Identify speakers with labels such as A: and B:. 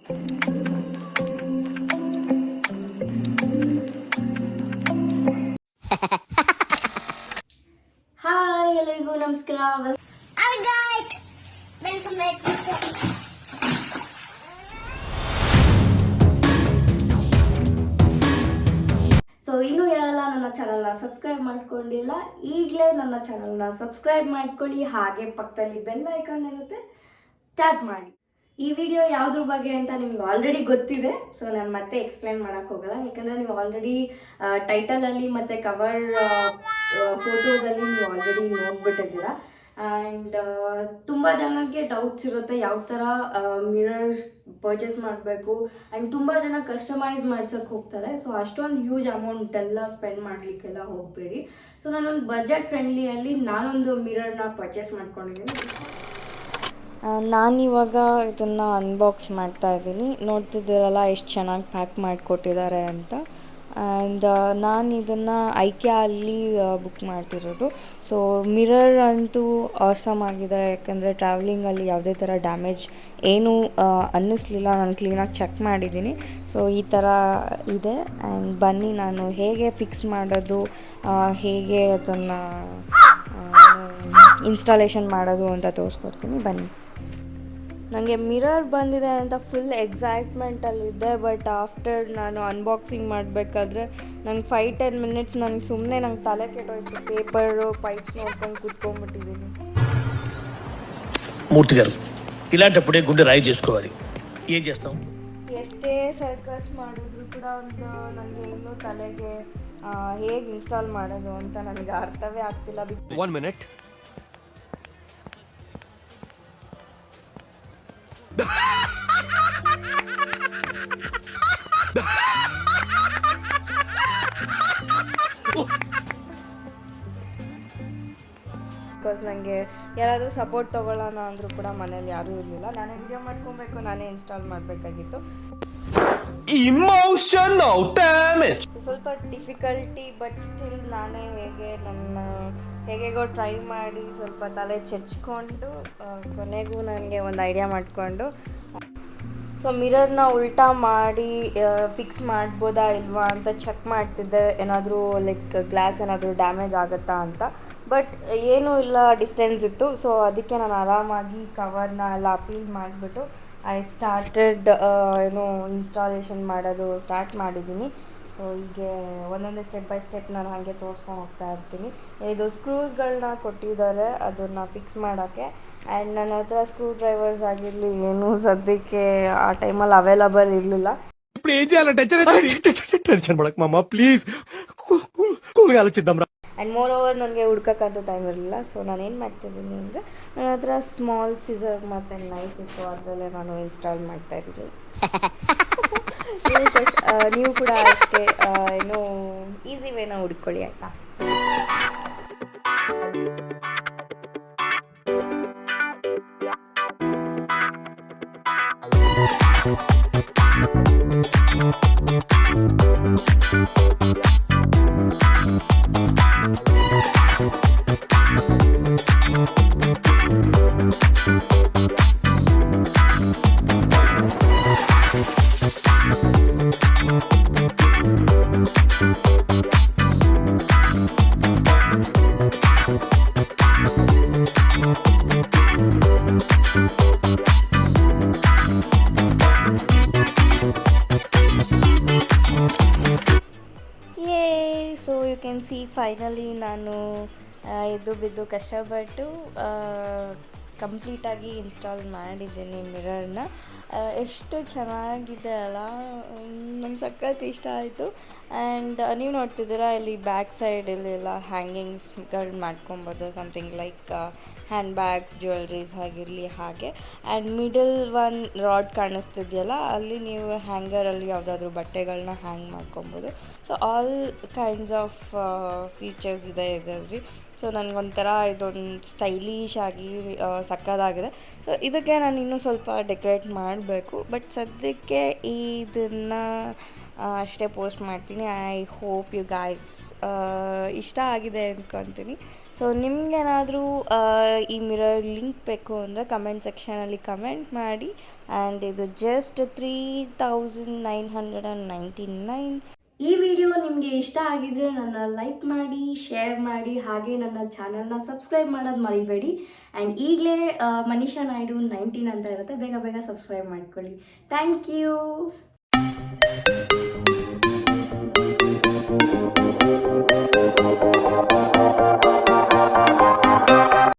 A: Hi ಎಲ್ಲರಿಗೂ ನಮಸ್ಕಾರ. So ಇನ್ನೂ ಯಾರೆಲ್ಲ ನನ್ನ ಚಾನಲ್ನ ಸಬ್ಸ್ಕ್ರೈಬ್ ಮಾಡ್ಕೊಂಡಿಲ್ಲ, ಈಗಲೇ ನನ್ನ ಚಾನಲ್ನ ಸಬ್ಸ್ಕ್ರೈಬ್ ಮಾಡ್ಕೊಳ್ಳಿ. ಹಾಗೆ ಪಕ್ಕದಲ್ಲಿ ಬೆಲ್ ಐಕಾನ್ ಇರುತ್ತೆ, ಟ್ಯಾಪ್ ಮಾಡಿ. ಈ ವಿಡಿಯೋ ಯಾವುದ್ರ ಬಗ್ಗೆ ಅಂತ ನಿಮ್ಗೆ ಆಲ್ರೆಡಿ ಗೊತ್ತಿದೆ, ಸೊ ನಾನು ಮತ್ತೆ ಎಕ್ಸ್ಪ್ಲೇನ್ ಮಾಡೋಕ್ಕೆ ಹೋಗಲ್ಲ. ಯಾಕಂದರೆ ನೀವು ಆಲ್ರೆಡಿ ಟೈಟಲಲ್ಲಿ ಮತ್ತು ಕವರ್ ಫೋಟೋದಲ್ಲಿ ನೀವು ಆಲ್ರೆಡಿ ನೋಡ್ಬಿಟ್ಟಿದ್ದೀರಾ. ಆ್ಯಂಡ್ ತುಂಬ ಜನಕ್ಕೆ ಡೌಟ್ಸ್ ಇರುತ್ತೆ ಯಾವ ಥರ ಮಿರರ್ಸ್ ಪರ್ಚೇಸ್ ಮಾಡಬೇಕು. ಆ್ಯಂಡ್ ತುಂಬ ಜನ ಕಸ್ಟಮೈಸ್ ಮಾಡ್ಸೋಕ್ಕೆ ಹೋಗ್ತಾರೆ. ಸೊ ಅಷ್ಟೊಂದು ಹ್ಯೂಜ್ ಅಮೌಂಟ್ ಎಲ್ಲ ಸ್ಪೆಂಡ್ ಮಾಡಲಿಕ್ಕೆಲ್ಲ ಹೋಗಬೇಡಿ. ಸೊ ನಾನೊಂದು ಬಜೆಟ್ ಫ್ರೆಂಡ್ಲಿಯಲ್ಲಿ ನಾನೊಂದು ಮಿರರ್ನ ಪರ್ಚೇಸ್ ಮಾಡ್ಕೊಂಡಿದ್ದೀನಿ. ನಾನಿವಾಗ ಇದನ್ನು ಅನ್ಬಾಕ್ಸ್ ಮಾಡ್ತಾಯಿದ್ದೀನಿ. ನೋಡ್ತಿದ್ದೀರಲ್ಲ ಎಷ್ಟು ಚೆನ್ನಾಗಿ ಪ್ಯಾಕ್ ಮಾಡಿಕೊಟ್ಟಿದ್ದಾರೆ ಅಂತ. ಆ್ಯಂಡ್ ನಾನು ಇದನ್ನು IKEA ಅಲ್ಲಿ ಬುಕ್ ಮಾಡ್ತಿರೋದು. ಸೊ ಮಿರರ್ ಅಂತೂ ಆಸಮ್ ಆಗಿದೆ, ಯಾಕಂದರೆ ಟ್ರಾವೆಲಿಂಗಲ್ಲಿ ಯಾವುದೇ ಥರ ಡ್ಯಾಮೇಜ್ ಏನೂ ಅನ್ನಿಸ್ಲಿಲ್ಲ. ನಾನು ಕ್ಲೀನಾಗಿ ಚೆಕ್ ಮಾಡಿದ್ದೀನಿ. ಸೊ ಈ ಥರ ಇದೆ. ಆ್ಯಂಡ್ ಬನ್ನಿ ನಾನು ಹೇಗೆ ಫಿಕ್ಸ್ ಮಾಡೋದು, ಹೇಗೆ ಅದನ್ನು ಇನ್ಸ್ಟಾಲೇಷನ್ ಮಾಡೋದು ಅಂತ ತೋರಿಸ್ಕೊಡ್ತೀನಿ, ಬನ್ನಿ. ನನಗೆ ಮಿರರ್ ಬಂದಿದೆ ಅಂತ ಫುಲ್ ಎಕ್ಸೈಟ್ಮೆಂಟಲ್ಲಿದ್ದೆ. ಬಟ್ ಆಫ್ಟರ್ ನಾನು ಅನ್ಬಾಕ್ಸಿಂಗ್ ಮಾಡಬೇಕಾದ್ರೆ ನಂಗೆ 5-10 ಮಿನಿಟ್ಸ್ ಸುಮ್ಮನೆ ನಂಗೆ ತಲೆ ಕೆಟ್ಟೋಯ್ತು. పేపరు పైప్స్ ನೋಡ್ಕೊಂಡು ಕೂತ್ಕೊಂಡ್ಬಿಟ್ಟಿದ್ದೀನಿ.
B: మూర్తి గారు ఇలాంటప్పుడే గుండె రాయి చేసుకోవాలి. ఏం చేస్తాం?
A: ಎಷ್ಟೇ ಸರ್ಕಸ್ ಮಾಡಿದ್ರು ಕೂಡ ಒಂದು ನನಗೆ ಇನ್ನೂ ತಲೆಗೆ ಹೇಗೆ ಇನ್ಸ್ಟಾಲ್ ಮಾಡೋದು ಅಂತ ನನಗೆ ಅರ್ಥವೇ ಆಗ್ತಿಲ್ಲ.
C: 1 minute.
A: ಬಿಕಾಸ್ ನನಗೆ ಯಾರಾದರೂ ಸಪೋರ್ಟ್ ತೊಗೊಳ್ಳೋಣ ಅಂದರೂ ಕೂಡ ಮನೇಲಿ ಯಾರೂ ಇರಲಿಲ್ಲ. ನಾನೇ ವಿಡಿಯೋ ಮಾಡ್ಕೊಬೇಕು, ನಾನೇ ಇನ್ಸ್ಟಾಲ್ ಮಾಡಬೇಕಾಗಿತ್ತು.
C: Emotional damage.
A: ಸೊ ಸ್ವಲ್ಪ ಡಿಫಿಕಲ್ಟಿ, ಬಟ್ ಸ್ಟಿಲ್ ನಾನೇ ಹೇಗೆಗೋ ಟ್ರೈ ಮಾಡಿ ಸ್ವಲ್ಪ ತಲೆ ಚೆಚ್ಕೊಂಡು ಕೊನೆಗೂ ನನಗೆ ಒಂದು ಐಡಿಯಾ ಮಾಡಿಕೊಂಡು ಸೊ ಮಿರರ್ನ ಉಲ್ಟಾ ಮಾಡಿ ಫಿಕ್ಸ್ ಮಾಡ್ಬೋದಾ ಇಲ್ವಾ ಅಂತ ಚೆಕ್ ಮಾಡ್ತಿದ್ದೆ. ಏನಾದರೂ ಲೈಕ್ ಗ್ಲಾಸ್ ಏನಾದರೂ ಡ್ಯಾಮೇಜ್ ಆಗುತ್ತಾ ಅಂತ. ಬಟ್ ಏನೂ ಇಲ್ಲ, ಡಿಸ್ಟೆನ್ಸ್ ಇತ್ತು. ಸೊ ಅದಕ್ಕೆ ನಾನು ಆರಾಮಾಗಿ ಕವರ್ನ ಎಲ್ಲ ಪೀಲ್ ಮಾಡಿಬಿಟ್ಟು ಐ ಸ್ಟಾರ್ಟೆಡ್ ಇನ್ಸ್ಟಾಲೇಷನ್ ಮಾಡೋದು ಸ್ಟಾರ್ಟ್ ಮಾಡಿದ್ದೀನಿ. ಸೊ ಹೀಗೆ ಒಂದೊಂದೇ ಸ್ಟೆಪ್ ಬೈ ಸ್ಟೆಪ್ ನಾನು ಹಾಗೆ ತೋರಿಸ್ಕೊಂಡು ಹೋಗ್ತಾ ಇರ್ತೀನಿ. ಇದು ಸ್ಕ್ರೂಸ್ಗಳನ್ನ ಕೊಟ್ಟಿದ್ದಾರೆ ಅದನ್ನು ಫಿಕ್ಸ್ ಮಾಡೋಕ್ಕೆ. ಆ್ಯಂಡ್ ನನ್ನ ಹತ್ರ ಸ್ಕ್ರೂ ಡ್ರೈವರ್ಸ್ ಆಗಿರಲಿ ಏನೂ ಸದ್ಯಕ್ಕೆ ಆ ಟೈಮಲ್ಲಿ ಅವೈಲಬಲ್ ಇರಲಿಲ್ಲ.
C: ఇప్పుడు ఏం చేయాలంటే టెన్షన్ పడక మామ ప్లీజ్ కూల్గా ఆలోచిద్దాం రా.
A: ಆ್ಯಂಡ್ ಮೋರ್ ಓವರ್ ನನಗೆ ಹುಡ್ಕೋಕ್ಕಂತೂ ಟೈಮ್ ಇರಲಿಲ್ಲ. ಸೊ ನಾನೇನು ಮಾಡ್ತಿದ್ದೀನಿ ಅಂದರೆ ನನ್ನ ಹತ್ರ ಸ್ಮಾಲ್ ಸಿಸರ್ ಮತ್ತು ನೈಫ್ ಇತ್ತು, ಅದರಲ್ಲೇ ನಾನು ಇನ್ಸ್ಟಾಲ್ ಮಾಡ್ತಾಯಿದ್ದೀನಿ. ನೀವು ಕೂಡ ಅಷ್ಟೇ ಈಸಿ ವೇನ ಹುಡ್ಕೊಳ್ಳಿ ಆಯಿತಾ. So you can see finally ನಾನು ಎದ್ದು ಬಿದ್ದು ಕಷ್ಟಪಟ್ಟು ಕಂಪ್ಲೀಟಾಗಿ ಇನ್ಸ್ಟಾಲ್ ಮಾಡಿದ್ದೀನಿ ಮಿರರ್ನ. ಎಷ್ಟು ಚೆನ್ನಾಗಿದೆ ಅಲ್ಲ, ನಂಗೆ ಸಖತ್ ಇಷ್ಟ ಆಯಿತು. ಆ್ಯಂಡ್ ನೀವು ನೋಡ್ತಿದ್ದೀರಾ ಇಲ್ಲಿ ಬ್ಯಾಕ್ ಸೈಡ್ ಇಲ್ಲೆಲ್ಲ ಹ್ಯಾಂಗಿಂಗ್ಸ್ಗಳು ಮಾಡ್ಕೊಬೋದು, something like hand bags, jewelleries ಆಗಿರಲಿ ಹಾಗೆ. ಆ್ಯಂಡ್ ಮಿಡಲ್ ಒನ್ ರಾಡ್ ಕಾಣಿಸ್ತಿದೆಯಲ್ಲ, ಅಲ್ಲಿ ನೀವು ಹ್ಯಾಂಗರಲ್ಲಿ ಯಾವುದಾದ್ರೂ ಬಟ್ಟೆಗಳನ್ನ ಹ್ಯಾಂಗ್ ಮಾಡ್ಕೊಬೋದು. So all kinds of features ಇದೆ ಇದರಲ್ಲಿ. ಸೊ ನನಗೊಂಥರ ಇದೊಂದು ಸ್ಟೈಲಿಶ್ ಆಗಿ ಸಕ್ಕತ್ತಾಗಿದೆ. ಸೊ ಇದಕ್ಕೆ ನಾನು ಇನ್ನೂ ಸ್ವಲ್ಪ ಡೆಕೋರೇಟ್ ಮಾಡಬೇಕು. ಬಟ್ ಸದ್ಯಕ್ಕೆ ಇದನ್ನು ಅಷ್ಟೇ ಪೋಸ್ಟ್ ಮಾಡ್ತೀನಿ. ಐ ಹೋಪ್ ಯು ಗಾಯ್ಸ್ ಇಷ್ಟ ಆಗಿದೆ ಅಂದ್ಕೊತೀನಿ. ಸೊ ನಿಮಗೇನಾದರೂ ಈ ಮಿರರ್ ಲಿಂಕ್ ಬೇಕು ಅಂದರೆ ಕಮೆಂಟ್ ಸೆಕ್ಷನಲ್ಲಿ ಕಮೆಂಟ್ ಮಾಡಿ. ಆ್ಯಂಡ್ ಇದು ಜಸ್ಟ್ 3999. ಈ ವಿಡಿಯೋ ನಿಮಗೆ ಇಷ್ಟ ಆಗಿದ್ರೆ ನನ್ನ ಲೈಕ್ ಮಾಡಿ, ಶೇರ್ ಮಾಡಿ, ಹಾಗೆ ನನ್ನ ಚಾನಲ್ನ ಸಬ್ಸ್ಕ್ರೈಬ್ ಮಾಡೋದು ಮರಿಬೇಡಿ. ಆ್ಯಂಡ್ ಈಗಲೇ ಮನೀಷಾ ನಾಯ್ಡು 19 ಅಂತ ಇರುತ್ತೆ, ಬೇಗ ಬೇಗ ಸಬ್ಸ್ಕ್ರೈಬ್ ಮಾಡ್ಕೊಳ್ಳಿ. Thank you.